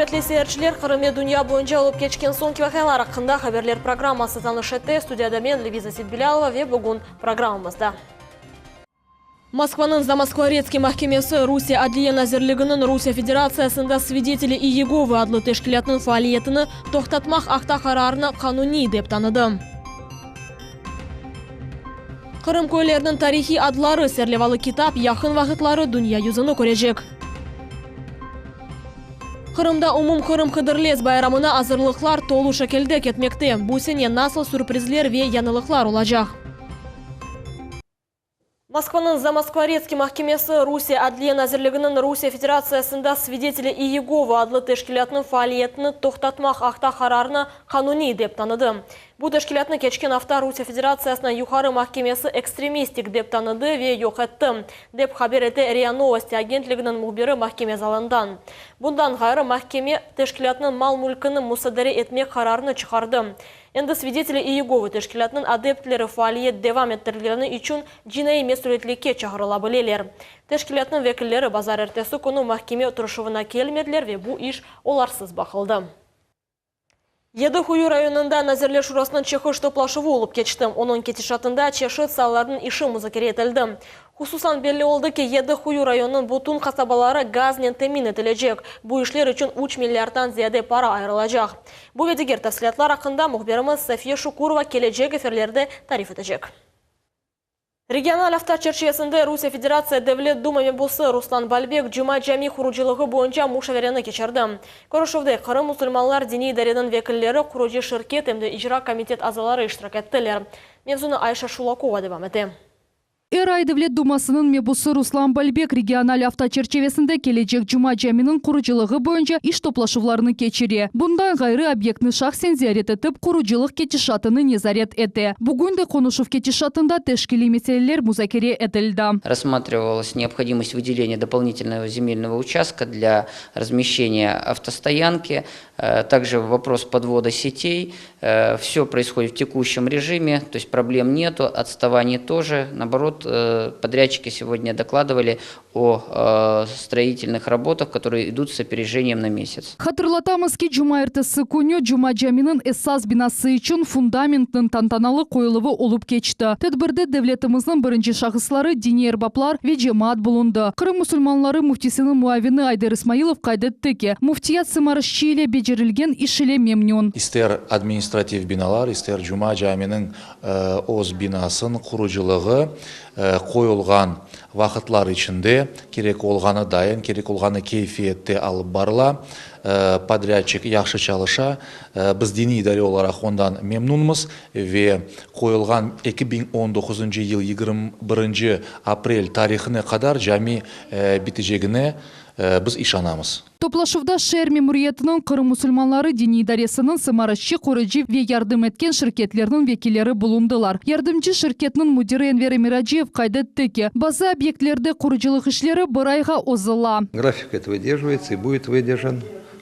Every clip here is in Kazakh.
Hürmetli seyirciler, Kırım'ı dünya boyunca olup geçken son vakaylar hakkında haberler programması tanış etti. Studiyada men Leviza Sidbilalova ve bugün programımızda. Moskvanın Zamoskvoretskiy mahkemesi Rusiya Adliya Nazirligi'nin Rusiya Federatsiyasında Svedeteli Iyegovi adlı teşkilatının faaliyetini toxtatmaq aqta kararını kanuni deb tanıdı. Kırım köylerinin tarihi adları serlevalı kitap yakın vakitları dünya yüzünü görecek. Kırım'da umum Kırım Kıdırlez bayramına hazırlıklar tolu şekilde ketmekte. Bu sene nasıl sürprizler ve yanılıklar olacak? Moskvanın Zamoskvoretskiy mahkemesi Rusiya Adliya Nazirligi'nin Rusiya Federatsiyasında Svedeteli Iyegovi adlı teşkilatının faaliyetini toxtatmaq aqta kararını kanuni deb tanıdı. Bu teşkilatını geçken hafta Rusiya Federatsiyasına yukarı mahkemesi ekstremistik deb tanıdı ve yok etti, deb haber etti RIA Novosti agentliğinin muhbiri mahkeme zalından. Bundan gayrı mahkeme teşkilatının mal mülkünü musadere etmek kararını çıkardı. Endi Svedeteli Iyegovi teşkilatının adeptleri faaliyet devam ettirildiğini için cinayi mesuliyetlikке çağrılabilirler. Teşkilatının vekilleri bazar ertesi günü mahkeme oturuşuna gelmediler ve bu iş olarsız bakıldı. Yedehuyu rayonunda Nazirler Şurasının çekiş toplaşığı olup geçti. Onun ketişatında çeşit sahalarının işi müzakere edildi. Hususan belli oldu ki Yedehuyu rayonunun bütün kasabaları gazla temin edilecek. Bu işler için 3 milyardan ziyade para ayrılacak. Bu ve diğer tafsilatlar hakkında muhbirimiz Safiye Şukurova gelecek eferlerde tarif edecek. Regional hafta çerçevesinde Rusya Federatsiya Devlet Duma Mebusi Ruslan Balbek Cuma Cami kuruculuğu boyunca muşavereni geçirdi. Görüşüvde Kırım Müslümanlar Dini İdarenin vekilleri, kurucu şirket hem de icra komitet azaları iştirak ettiler. Mevzunu Ayşe Şulakova devam etti. Eray Devlet Dumasının mebusu Ruslan Balbek regional hafta çerçevesinde gelecek Cuma Cami'nin kuruculuğu boyunca iş toplaşıvlarını geçiriyor. Bundan gayrı obyektini şahsen ziyaret edip kuruculuk geçişatını nezaret etti. Bugün de konuşuv geçişatında teşkili meseleler müzakere edildi. Рассматривалась необходимость выделения дополнительного земельного участка для размещения автостоянки, также вопрос подвода сетей. Все происходит в текущем режиме, то есть проблем нету, отставаний тоже. Наоборот, подрядчики сегодня докладывали о строительных работах, которые идут с опережением на месяц. Hatırlatamız ki Cuma ertesi günü Cuma Cami'nin esas binası için fundamentinin tantanalı koyuluvu olup geçti. Tedbirde devletimizin birinci şahısları, dini erbaplar ve cemaat bulundu. Kırım Müslümanları muftisinin muavini Aydar İsmailov kaydetti ki muftiyat sımarışçı ile becerilgen iş ile memnun. İster administratif binalar, ister Cuma Cami'nin oz binasının kuruculuğu koyulgan vakitlar içinde gerek olganı dayın, gerek olganı keyfiyette alıp barıla. Подрядчик yaxşı çalışa. Biz dini idare olarak ondan memnunuz ve koyulgan 2019 yıl 21 aprel tarihine kadar cami biteceğine biz işanamız. Toplaşıvda şehir memuriyetinin Kırım Müslümanları Dini İdaresinin sımarışçı, kurucu ve yardım etken şirketlerinin vekilleri bulundular. Yardımcı şirketinin müdiri Enver Emiraciyev kaydetti ki bazı obyektlarda kuruculuk işleri bir ayga uzala. График это выдерживается и будет выдержан.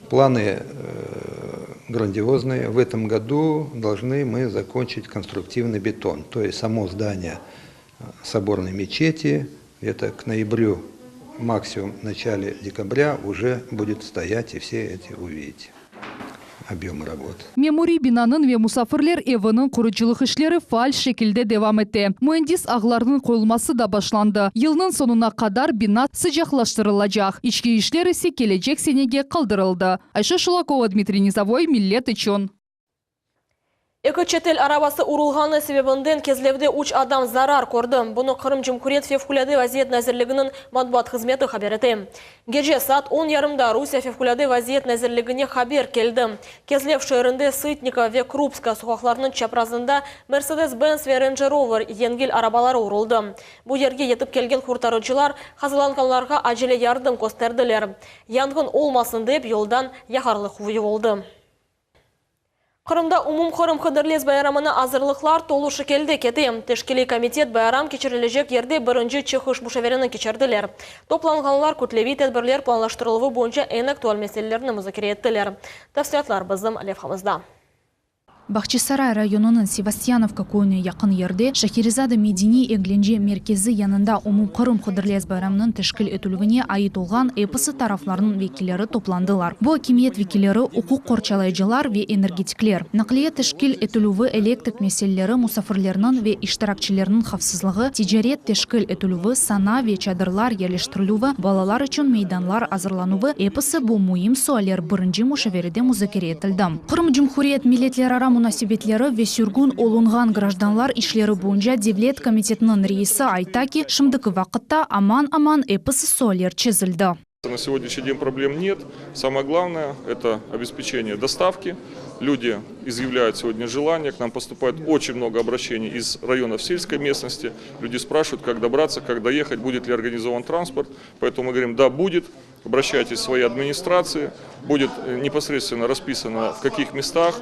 Планы грандиозные. В этом году должны мы закончить конструктивный бетон. То есть само здание соборной мечети где-то к ноябрю, максимум в начале декабря уже будет стоять, и все эти увидите объемы работ. Memuri binanın ve musafirler evinin kuruculuk işleri faal şekilde devam etti. Mühendis ağlarının koyulması da başlandı. Yılın sonuna kadar bina sıcaklaştırılacak. İçki işler ise gelecek senege kaldırıldı. Ayşe Şulakova, Dmitri Nizavoy, Millet için. Eki çetel arabası urulğanı sebebinden kezlevde 3 adam zarar gördü. Bunu Kırım Cumhuriyet Fevkulade Vaziyet Nazirligi'nin matbuat hizmeti haber etti. Gece saat 10:30'da Rusya Fevkulade Vaziyet Nazirligi'ne haber geldi. Kezlev şehrinde Sıytnika ve Krupska sokaklarının çaprazında Mercedes-Benz ve Range Rover yengil arabaları uruldu. Bu yerge yetip gelgen kurtarıcılar hazırlanganlarga acele yardım gösterdiler. Yangın olmasın deyip yoldan yakarlık oldu. Kırım'da umum Kırım Kıdırlez bayramına hazırlıklar tolu şekilde keti. Teşkili komitet bayram geçirilecek yerde birinci çıkış muşaverini geçirdiler. Toplanganlar kütlevi tedbirler planlaştırılığı boyunca en aktual meselelerini müzakere ettiler. Tafsilatlar bizim levhamızda. Бахчисарай районының Севастьяновка көйіне яқын ерде Шахерезада Медини Egленже меркезі янында Умум Қырым Қыдырлез байрамының тәшкіл етілігіне айытылған эпосы тарафларының векилері топландылар. Бұл акимиет векилері ұқуқ қорчалайжылар ве энергетиклер. Нақлия тәшкіл етілуі электrik меселелері мұсафирлерінің ве иштиракчилерінің хавсызлығы, тижарет тәшкіл етілуі сана ве чадырлар елештірілуі, балалар үшін мейданлар азырлануы эпосы бұл мұйым суалер бірінші мушавереде музыкере етілді. Қырым Жұмхуриет милетлер ара мунасибетлері ве сүргін олынған гражданлар ишлері бойынша Девлет комитетінің рейсі айтаки шымдықы вақытта аман-аман эпосы суалер чезілді. На сегодняшний день проблем нет. Самое главное – это обеспечение доставки. Люди изъявляют сегодня желание. К нам поступает очень много обращений из районов сельской местности. Люди спрашивают, как добраться, как доехать, будет ли организован транспорт. Поэтому мы говорим, да, будет. Обращайтесь в свои администрации. Будет непосредственно расписано, в каких местах,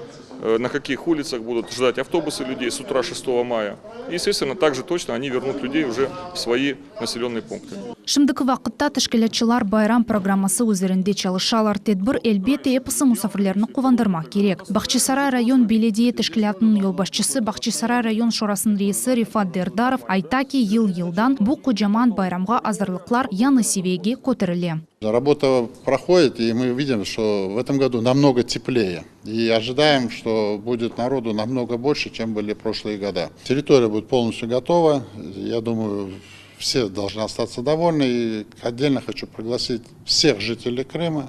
на каких улицах будут ждать автобусы людей с утра 6 мая. И, естественно, также точно они вернут людей уже в свои населенные пункты. Шымдықы вақытта тәшкілетчілар байрам программасы өзерінде чалышалар. Тедбір әлбетте эпосы мұсафирлеріні қувандырмақ керек. Бахчисарай район беледие тәшкілятының елбашчысы Бахчисарай район шорасының рейсі Рифат Дердаров айтаки ел-елдан бұл қожаман байрамға азырлықлар яны севеге көтерілі. Работа проходит, и мы видим, что в этом году намного теплее. И ожидаем, что будет народу намного больше, чем были прошлые года. Территория будет полностью готова. Я думаю, все должны остаться довольны. И отдельно хочу пригласить всех жителей Крыма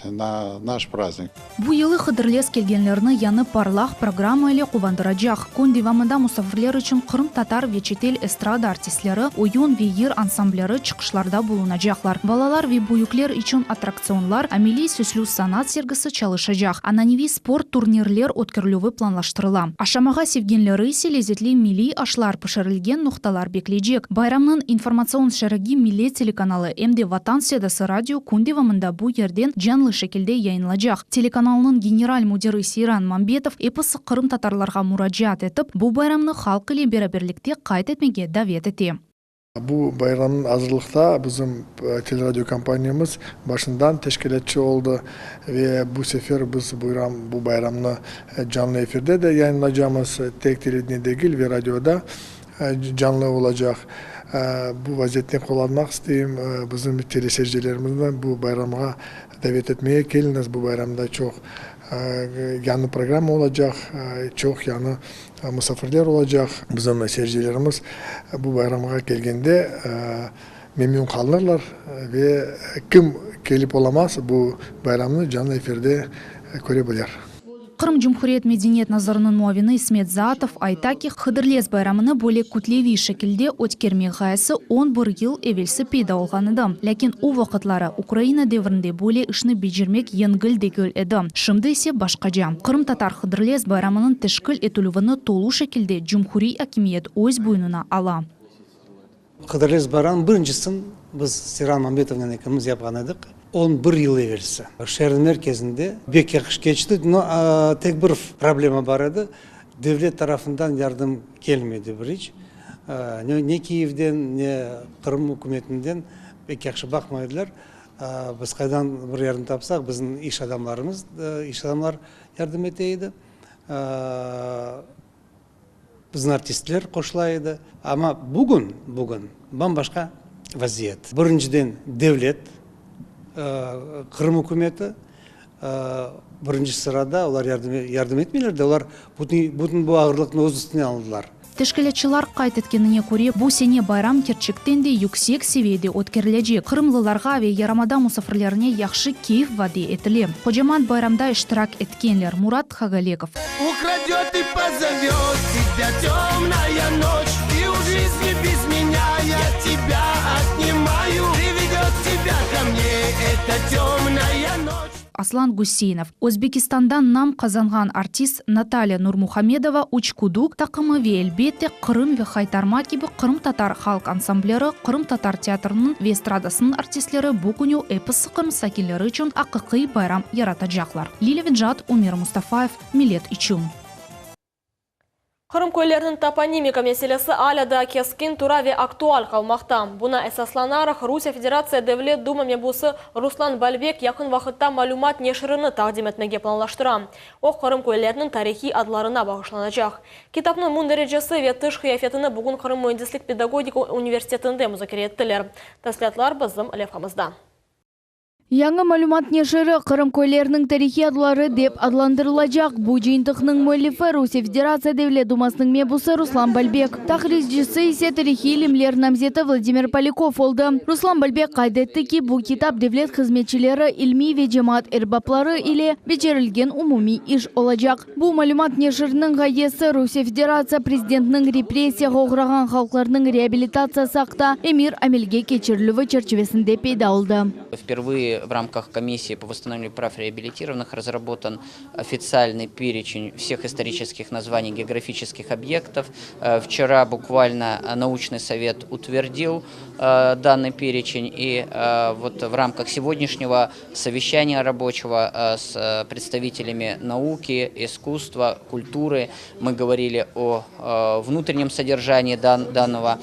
на наш праздник. Бу елы Қыдырлес келгенлеріні яны парлах программа еле қувандырачақ. Көн девамында мұсафирлер үшін Қырым татар ве четел эстрада артистлері, ойын ве ер ансамблері чықышларда болуначақлар. Балалар ве буюклер үшін аттракционлар, амели сөслю санат сергісі чалышачақ. Ананеви спорт турнирлер өткірлігі планлаштырыла. Ашамаға севгенлері ise лезетли мили ашлар пішірілген нұқталар беклейджек. Байрамның информацион шәрігі миле телеканалы МД Ватан седасы радио көн девамында бу ерден жанлы шекелде яйынлачақ. Телеканалының генераль мудиры Сейран Мамбетов эпосы Қырым татарларға мураджат етіп, бұл байрамны халық ile бераберлікте қайт етмеге давет ете. Бұл байрамның азырлықта біздің телерадио компаниямыз башындан тәшкілетші олды. Ve bu sefer biz bu bayramını canlı efirde de yayınlayacağımız tek televizyonda değil ve radyoda canlı olacak. Bu vaziyetten kullanmak isteyeyim. Bizim teleseyircilerimizden bu bayramğa davet etmeye geliniz. Bu bayramda çok yanlı program olacak, çok yanlı misafirler olacak. Bizim seyircilerimiz bu bayramğa geldiğinde memnun kalırlar ve kim gelip olamaz bu bayramını canlı efirde görebilir. Қырым Жұмхуриет Мединет назарының муавины Исмет Заатов айтаки Қыдырлес байрамыны бөлек күтлеви шекілде өткерме ғайсы 11 ел эвелсі пейда олғаныды. Ләкин о вақытлары Украина деврінде бөле үшіні бежірмек енгіл дегіл еді. Шымды есе башқажа. Қырым татар Қыдырлес байрамының тәшкіл етілуіні толу шекілде Жұмхури акимиет өз бойынына ала. Қыдырлес байрамын біріншісін біз Сейран Мамбетовнен екіміз yapған едік. 11 yıl evvelsi. Şehrin merkezinde bek yakış geçti. Tek bir problema var idi. Devlet tarafından yardım gelmedi bir hiç. Ne Kiev'den ne Kırım hükümetinden bek yakışı bakmaydılar. Biz kaydan bir yardım tapsak bizim iş adamlar yardım eteydi. Bizim artistler koşulaydı. Ama bugün bambaşka vaziyet. Birinciden devlet Kırım hükümeti birinci sırada onlar yardım etmiyorlar da onlar bütün bu ağırlıkını öz üstüne aldılar. Тәшкілетчілар қайт еткеніне көре, бұл сене байрам керчіктен де yüksek seviyede өткерілеже. Қырымлыларға ве Ярамада мұсафирлеріне яқшы кейф вади етіле. Қожаман байрамда иштирак еткенлер Мурат Хагалеков. Украдет и позовет тебя темная ночь, и у жизни без меня я тебя отнимаю. Приведет тебя ко мне эта темная ночь. Аслан Гусейнов. Өзбекистандан нам қазанған артист Наталья Нурмухамедова Учкудук тақымы ве әлбетте Қырым ве Хайтарма кебі Қырым татар халық ансамблері, Қырым татар театрының ве эстрадасының артистлері бұл күні эпосы Қырым сакелері үшін ақықи байрам яратачақлар. Лилия Венжат, Умер Мустафаев, Милет Ичун. Қырым көйлерінің топонимика меселесі аляда кескен тураве актуал қалмақта. Бұна әсасланарық Русия Федерация Девлет Дума мебусы Руслан Бальбек яқын вақытта малюмат нешіріні тағдим етнеге планлаштыра. О Қырым көйлерінің тарихи адларына бағышланacak. Китапның мұн дәрежесі веттіш қияфетіні бүгін Қырым Мөндислік педагогика университетінде мұзакер еттілер. Тәслетлар біздің левхамызда. Яңы малюмат нешірі Қырым көйлерінің тарихи адлары деп адландырылacak. Бұл жиынтықның мөліфі Русия Федерация Девлет Думасының мебусы Руслан Бальбек. Тақризжісі есе тарихи илімлер намзеті Владимир Поляков олды. Руслан Бальбек қайдетті ки бұл китап девлет қызметшілері илми ве жемаат эрбаплары или бечерілген умуми иш олacak. Бұл малюмат нешірінің ғайесі Русия Федерация президентінің репрессия ғоғыраған халқларының реабилитация сақта эмир амелге кечірілігі черчевесінде пейда олды. Впервые в рамках комиссии по восстановлению прав реабилитированных разработан официальный перечень всех исторических названий географических объектов. Вчера буквально научный совет утвердил данный перечень, и вот в рамках сегодняшнего совещания рабочего с представителями науки, искусства, культуры мы говорили о внутреннем содержании данного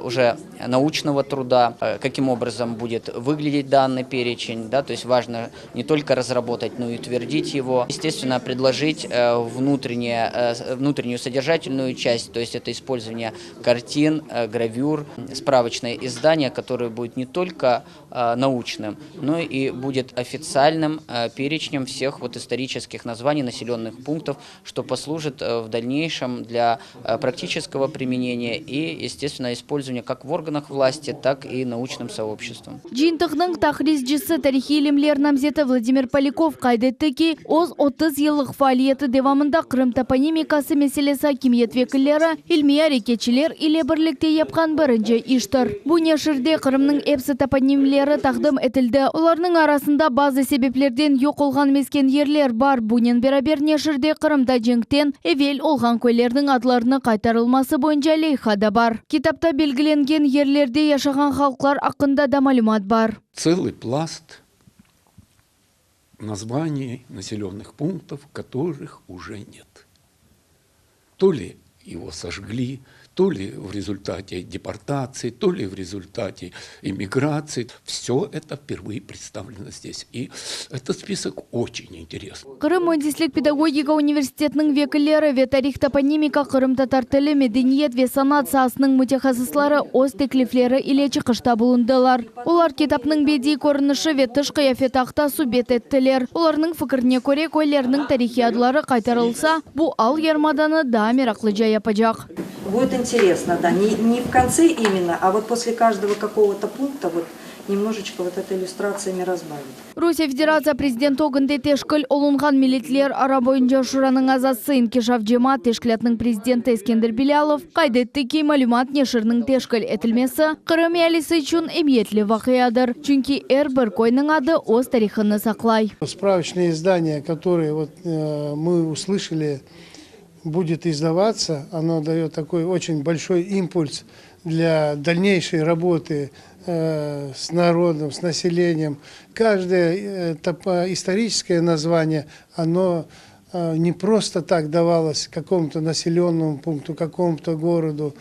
уже научного труда, каким образом будет выглядеть данный перечень, да, то есть важно не только разработать, но и утвердить его. Естественно, предложить внутреннюю содержательную часть, то есть это использование картин, гравюр, справочное издание, которое будет не только научным, но и будет официальным перечнем всех вот исторических названий населенных пунктов, что послужит в дальнейшем для практического применения и, естественно, использования как в органах власти, так и научным сообществом. Жиынтықның тақризжісі тарихи илімлер намзеті Владимир Поляков қайдетті ки, оз 30 еллық фаалиеті девамында Қырым топонимикасы меселесі хакимиет векілері, илми әрекетшілер или бірлікте епқан бірінші иштір. Бұл нешірде Қырымның эпсі топонимлері тақдым етілді. Оларның арасында базы себеплерден йоқ олған мескен ерлер бар. Бұнен берабер нешірде Қырымда жеңктен эвел олған көйлердің адларыны қайтарылмасы бойынша лейхада бар. Китапта белгіленген ерлерде яшаған халқлар ақында да малюмат бар. Целый пласт названий населенных пунктов, которых уже нет. То ли его сожгли, то ли в результате депортации, то ли в результате иммиграции. Все это впервые представлено здесь. И этот список очень интересный. Қырым Мөндислік педагогика университетінің векілері ве тарих топонимика Қырым татар тілі, медениет ве санат сасының мутехасыслары оз теклифлері иле чықышта болундылар. Олар китапның бедей көрінішы ве тыш қияфет ақта субет еттілер. Оларның фікіріне көре көйлерінің тарихи адлары қайтарылса, бұл ал ермаданы да мерақлы жай апажақ. Будет интересно, да, не в конце именно, а вот после каждого какого-то пункта вот немножечко вот этой иллюстрациями разбавить. Русия Федерация президент огынде тешкіл олынған милитлер ара бойынша шураның азасы инкешав жема тешкілятның президенті Ескендер Билялов қайдетті кей малюмат нешірінің тешкіл етілмесі Қырым әлісі үшін еметлі вақиядыр. Чүнки бір койның ады оз тарихыны сақлай. Справочное издание, которое вот, мы услышали, будет издаваться, оно дает такой очень большой импульс для дальнейшей работы с народом, с населением. Каждое историческое название, оно не просто так давалось какому-то населенному пункту, какому-то городу,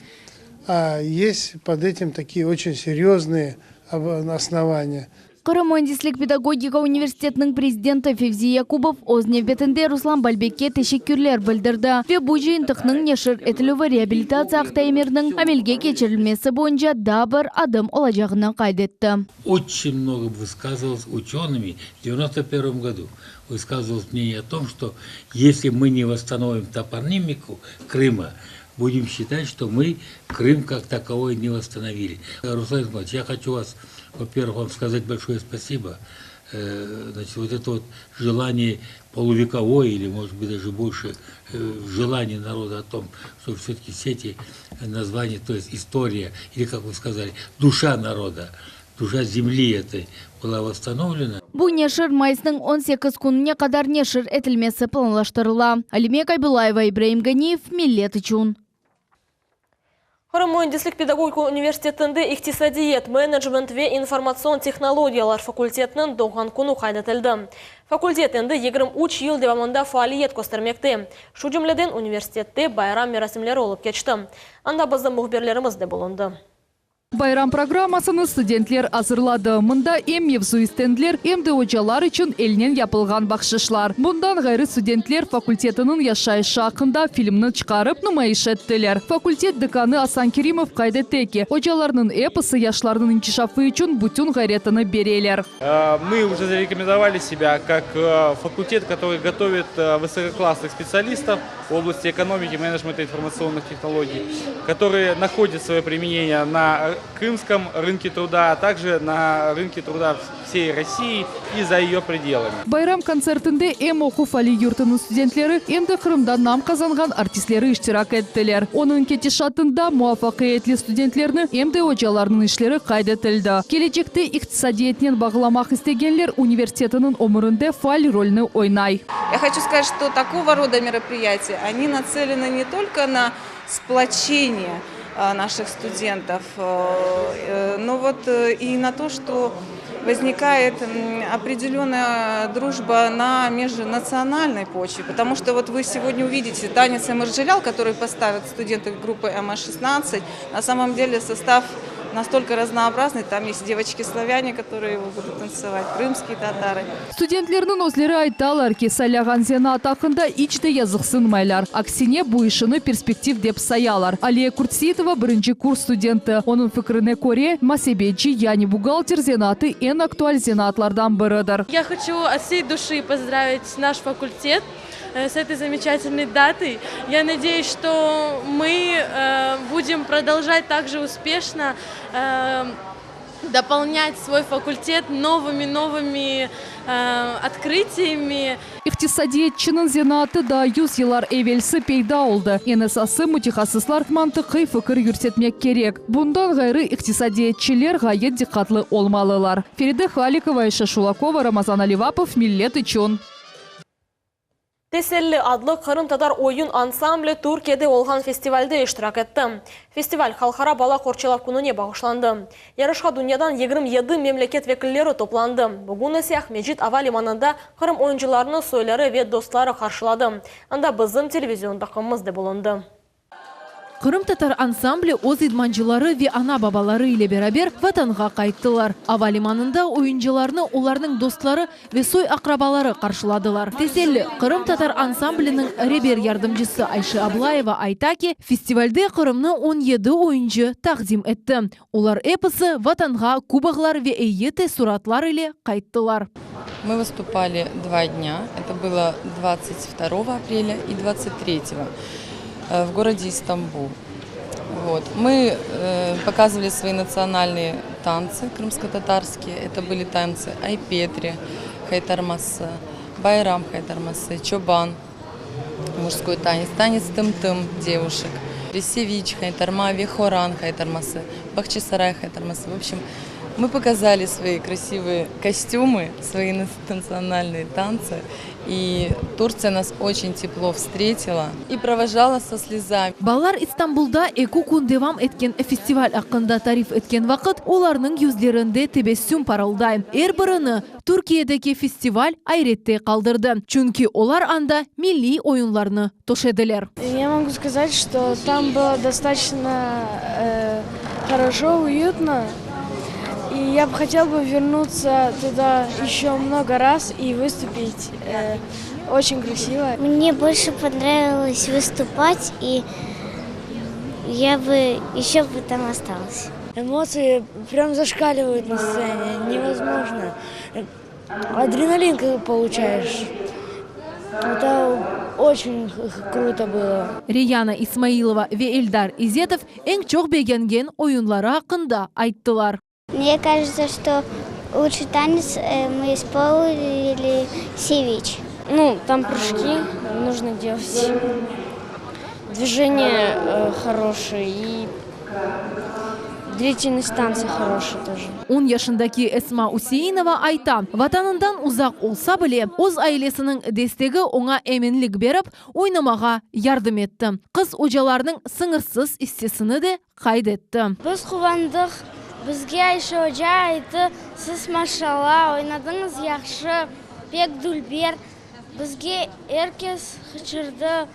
а есть под этим такие очень серьезные основания. Қырым Мөндислік педагогика университетінің президенті Февзи Якубов ознев бетінде Руслан Бальбекке тешеккүрлер білдірді. Ве бұл жиынтықның нешір етілуі реабилитация ақтаймерінің амелге кечірілмесі бойынша да бір адым олажағына қайдетті. Очень много высказывалось учеными в 1991 году. Высказывалось мнение о том, что если мы не восстановим топонимику Крыма, будем считать, что мы Крым как таковой не восстановили. Руслан Иванович, я хочу вас, во-первых, вам сказать большое спасибо. Значит, вот это вот желание полувековое или, может быть, даже больше желание народа о том, что все-таки все эти названия, то есть история, или, как вы сказали, душа народа, душа земли этой была восстановлена. Бұл нешір майысының 18 күніне қадар нешір етілмесі планлаштырыла. Алимек Айбулаева, Ибраим Ганиев, Миллет Ичун. Қырым Мөндислік педагогика университетінде иқтисадиет, менеджмент ве информацион технологиялар факультетінің доған күні қайдатылды. Факультет енді 23 ел девамында фаалиет көстермекте. Шу жүмледен университетте байрам мерасимлері олып кечті. Анда біздің мұхберлеріміз де болынды. Байрам программасыны студентлер азырлады. Мында эм мевзу истендлер, эм ожалар үшін элнен япылған бақшышлар. Бұндан ғайры студентлер факультетінің яшайшы ақында фильмны чықарып нумайыш еттілер. Факультет деканы Асан Керимов қайды теке. Ожаларының эпосы яшларының инкишафы үшін бүтін ғайретіні берелер. Мы уже зарекомендовали себя как факультет, который готовит высококлассных специалистов в области экономики, менеджмента информационных технологий, которые находят свое применение на крымском рынке труда, а также на рынке труда всей России и за ее пределами. Байрам концертінде эм оқу фали юртының студентлері эмді Қырымдан нам казанған артистлері иштирак еттілер. Оның кетишатында муафақиетлі студентлеріні эмді ожаларының ишлері қайдетілді. Келечекте иқтисадиетінен бағыламақ істегенлер университетінің омырында фаль рольны ойнай. Я хочу сказать, что такого рода мероприятия, они нацелены не только на сплочение наших студентов, но вот и на то, что возникает определенная дружба на межнациональной почве. Потому что вот вы сегодня увидите танец Эмерджелял, который поставят студенты группы МА-16. На самом деле состав настолько разнообразный. Там есть девочки-славяне, которые его будут танцевать, крымские татары. Студентлерінің өзлері айталар ки сайлаған зена атақында ичте язықсын майлар. Аксине bu işini перспектив деп саялар. Алия Куртсиетова бірінші курс студенті. Оның фікіріне көре, масебечи, яни бухгалтер зенаты en актуаль зенатлардан бірідір. Я хочу от всей души поздравить наш факультет с этой замечательной датой. Я надеюсь, что мы будем продолжать также успешно дополнять свой факультет новыми открытиями. Иқтисадиетчінің зенаты да 100 елар эвелсі пейда олды. Енесасы мутихасыслар мантықы фікір юрсетмек керек. Бұндан ғайры иқтисадиетчілер ғайет диқатлы олмалылар. Фериде Халикова, Айша Шулакова, Рамазан Аливапов, Миллет Ичон. Теселли адлы Қырым-татар ойын ансамблі Түркияде олған фестивальде иштирак етті. Фестиваль халқара бала қорчылар күніне бағышланды. Ярышқа дүниядан 27 мемлекет векіллері топланды. Бүгін есе Ахмеджит Ава лиманында Қырым ойыншыларының сойлары ве достары қаршылады. Анда біздің телевизиондақымыз де болынды. Қырым-татар ансамблі оз идманчылары ве ана бабалары ile берабер ватанға қайттылар. Ава лиманында ойынчыларны оларның достлары ве сой акрабалары қаршыладылар. Теселі Қырым-татар ансамблінің ребер ярдымчысы Айшы Аблаева айтаки, фестивальде Қырымны 17 ойынчы тақдим етті. Олар эпосы ватанға кубағлар ве эйеті суратлар ile қайттылар. Мы выступали 2 дня. Это было 22 апреля и 23 в городе Истамбул. Вот. Мы показывали свои национальные танцы крымско-татарские. Это были танцы Айпетри, Хайтармасы, Байрам Хайтармасы, Чобан, мужской танец, танец Тым-Тым девушек, Ресевич Хайтарма, Вехоран Хайтармасы, Бахчисарай Хайтармасы. В общем, мы показали свои красивые костюмы, свои национальные танцы. И Турция нас очень тепло встретила и провожала со слезами. Балар Истамбулда эку күн девам эткен фестиваль ақында тариф эткен вақыт, оларның юзлерінде тебессүм парылдай. Эрбіріні Түркиядегі фестиваль айретте қалдырды. Чүнки олар анда милли ойынларны тошеділер. Я могу сказать, что там было достаточно хорошо, уютно. И я бы хотел вернуться туда еще много раз и выступить. Очень красиво. Мне больше понравилось выступать, и я бы еще бы там осталась. Эмоции прям зашкаливают на сцене, невозможно. Адреналин получаешь. Это очень круто было. Рияна Исмаилова ве Эльдар Изетов эң чоқ бегенген ойынлары ақында айттылар. Мне кажется, что лучший танец мы исполнили севич. Ну, там прыжки нужно делать. Движение хорошее и длительность танца хорошая тоже. 10 yaşındaki Esma Усейнова айта, ватанындан ұзақ олса біле, оз айлесінің дестегі оңа әменлік беріп, ойнамаға ярдым етті. Қыз ожаларының сыңырсыз істесіні де қайдетті. Біз қуандық. Бізге Айша Hoca айтты, сіз машалла ойнадыңыз яқшы, бек дульбер, бізге эркес хычырды,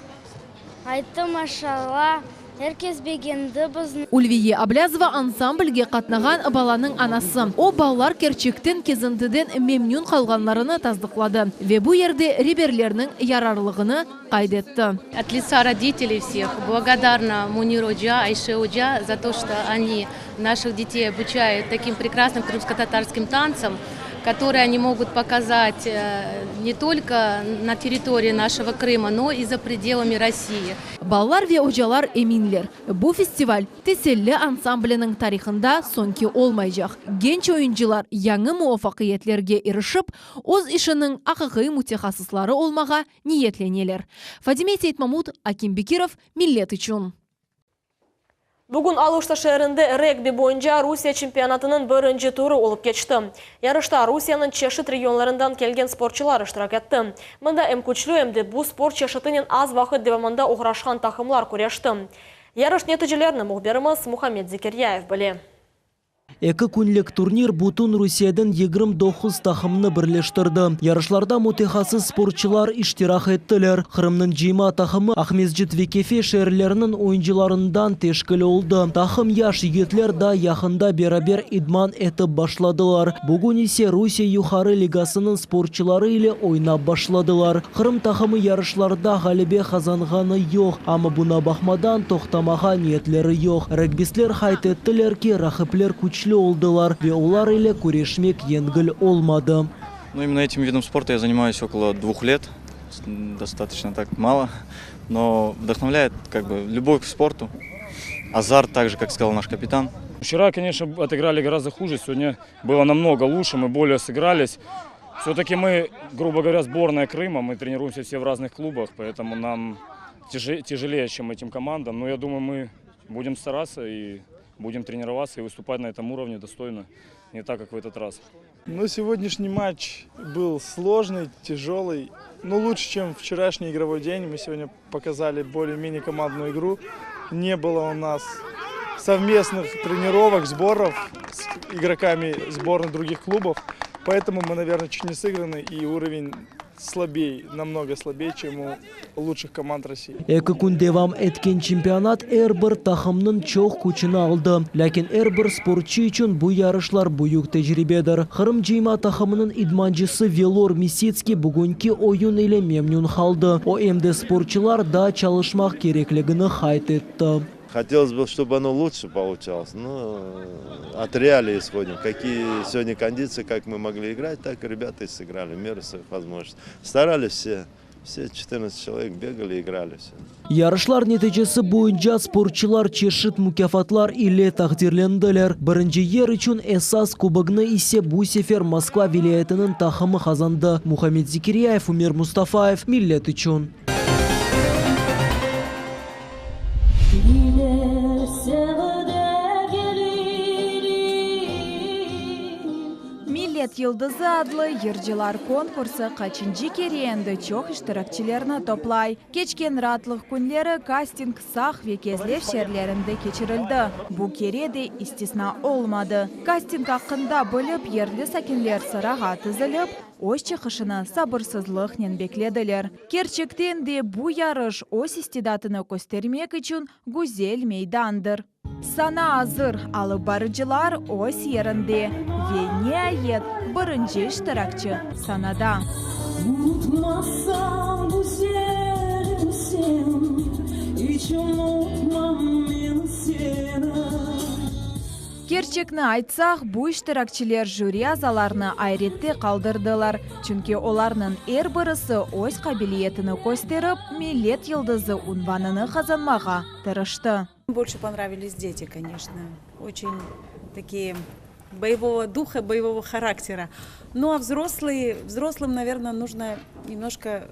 айты машалла, эркес бегенді біздің. Ульвие Аблязова ансамбльге қатнаған баланың анасы. О балалар Керчектен кезіндіден мемнун қалғанларыны таздықлады. Ве бұл ерде реберлерінің ярарлығыны қайдетті. От лица родителей всех благодарна Муниру Оджа, Айше Оджа за то, что они наших детей обучают таким прекрасным крымско-татарским танцам, которые они могут показать не только на территории нашего Крыма, но и за пределами России. Баллар ве Оджалар эминлер. Бұл фестиваль теселлі ансамблінің тарихында сонки олмайжақ. Генч ойынчылар яңы муафақиетлерге ерішіп, оз ішінің ақығы мутехасыслары олмаға ниетленелер. Фадиме Сейтмамуд, Аким Бекиров, Миллет үшін. Бүгін Алушта шәрінде регби бойынша Русия чемпионатының бірінші туры олып кетшті. Ярышта Русияның чешет регионларынан келген спортчылар іштірак етті. Мұнда әмкөчлі әмді бұл спорт чешетінен аз вақыт девамында оғырашқан тақымлар көрешті. Ярыш нетижелерінің мұхберіміз Мухаммед Зикерияев біле. Экі күнлік турнир бұтын Русиядан 29 тақымны бірлештірді. Ярышларда мутехасыз спортчылар иштирах еттілер. Қырымның жима тақымы Ахмезжит Векефе шерлерінің ойынчыларындан тешкілі олды. Тақым яш егетлер да яқында берабер идман етіп башладылар. Бүгін есе Русия юхары лигасының спортчылары ile ойнап башладылар. Қырым тақымы ярышларда ғалебе қазанғаны жоқ, амы бұна бақмадан тоқтамаға ниетлері жоқ. Регбислер хайт еттілер ки рахыплер күчлі олдылар, ве олар ile күрешмек енгіл олмады. Ну, именно этим видом спорта я занимаюсь около 2 лет, достаточно так мало, но вдохновляет как бы любовь к спорту, азарт, так же, как сказал наш капитан. Вчера, конечно, отыграли гораздо хуже, сегодня было намного лучше, мы более сыгрались. Все-таки мы, грубо говоря, сборная Крыма, мы тренируемся все в разных клубах, поэтому нам тяжелее, чем этим командам, но я думаю, мы будем стараться и будем тренироваться и выступать на этом уровне достойно, не так, как в этот раз. Ну, сегодняшний матч был сложный, тяжелый, но лучше, чем вчерашний игровой день. Мы сегодня показали более-менее командную игру. Не было у нас совместных тренировок, сборов с игроками сборных других клубов, поэтому мы, наверное, чуть не сыграны и уровень слабее, намного слабее, чем у лучших команд России. Экі күн девам эткен чемпионат әрбір тақымның чоқ күчіні алды. Ләкин әрбір спортчы үшін бұл ярышлар бұйық тәжірибедір. Қырым жима тақымының идманжысы Велор Мисецкий бүгінгі ойын ile мемнун қалды. О әмді спортчылар да çalışмақ кереклігіні хайт етті. Хотелось бы, чтобы оно лучше получалось. Но от реалий исходим. Какие сегодня кондиции, как мы могли играть, так и ребята и сыграли в меру своих возможностей. Старались все. Все 14 человек бегали, играли все. Ярышлар нәтижесі бойынша спортчылар чешет мукафатлар ile тақдирленделер. Бірінші ер үшін эсас кубогны исе бұл сефер Москва вилаятының тақымы қазанды. Мухаммед Зикерияев, Умер Мустафаев, Миллет үшін. Миллет йылдызы адлы ержылар конкурсы қачынжы керенді чоқ іштіракчілеріні топлай. Кечкен ратлық күнлері кастинг сақ векезлев шерлерінде кечірілді. Бұл кереде истисна олмады. Кастинг ақында біліп, ерлі сәкенлер sıраға тізіліп, өз чықышыны сабырсызлық ненбекледілер. Керчектен де бұл ярыш өз истидатыны көстермек үшін гүзел мейдандыр. Сана азыр алып барыжылар өз ерінде. Вене айет бірінші іштіракчы санада. Unutmazsam güzelim sen, hiç unutmam ben seni. Керчекні айтсақ, бұл іштіракчілер жюри азаларны айретте қалдырдылар. Чүнке оларның әр бірісі өз қабілетіні көстеріп, миллет йылдызы унваныны қазанмаға тырышты. Больше понравились дети, конечно. Очень такие боевого духа, боевого характера. Ну а взрослым, наверное, нужно немножко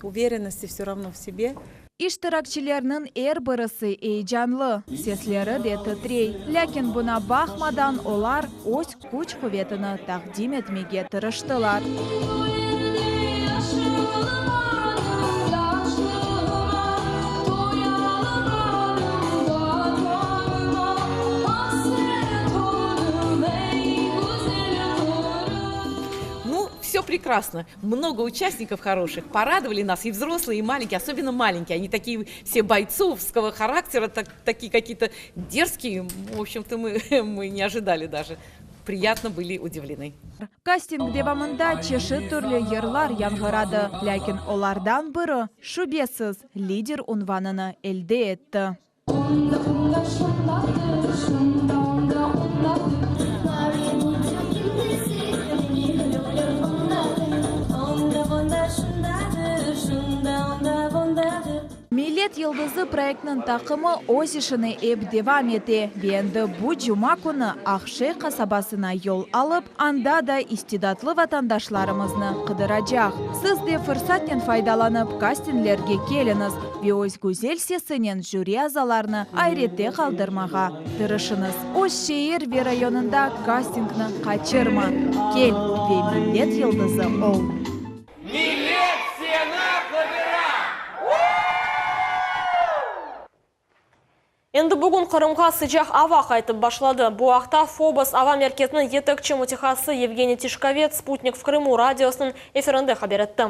уверенности все равно в себе. Иштиракчилернин эр бірісі эйжанлы, сеслері де тітрей. Ләкин бұна бақмадан олар өз күч қуветіні тақдим етмеге тырыштылар. Все прекрасно. прекрасно. Много участников хороших. Порадовали нас и взрослые, и маленькие, особенно маленькие. Они такие все бойцовского характера, такие какие-то дерзкие. В общем-то, мы не ожидали даже. Приятно были удивлены. Кастинг девамында чеши түрлі ерлар яңғырады. Ләкин олардан бірі шубесіз лидер унванını elde etті. Millet Yıldızı проектінің тақымы өз ішіні еп девам ете. Бенді бұ жұма күні Ақши қасабасына yol алып, анда да истидатлы ватандашларымызны қыдырacak. Сіз де фырсаттен файдаланып кастинглерге келіңіз. Өз гүзел сесінен жюри азаларны айретте қалдырмаға тырышыңыз. Өз шейір районында кастингны қачырма. Кел, ве Millet Yıldızы ол. Енді бүгін Қырымға sıcak ава қайтып башлады. Бұл ақта Фобос ава меркетінің етікчі мутихасы Евгений Тишковец «Спутник в Крыму» радиосының эфирінде хабар етті.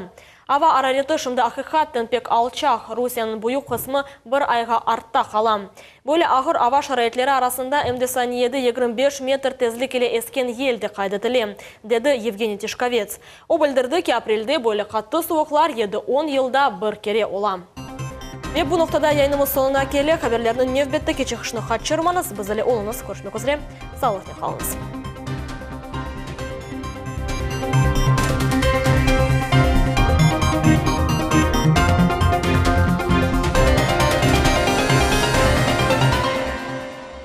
Ава арареті шымды ақиқаттен пек алчақ Русияның бұйық қысмы бір айға артта қалам. Бөлі ағыр ава шарайтлері арасында МД-27 25 метр тезлік еле ескен елді қайдытылы, деді Евгений Тишковец. О білдірді ки апрельде бөлі қатты суықлар еді 10 елда бір кере олам. Ve bu noktada yayınımız sonuna келе. Haberlerinin nevbette keçi xışını xatçırmanız. Biz ele olunuz. Görüşmek üzere. Sağlıklı kalınız.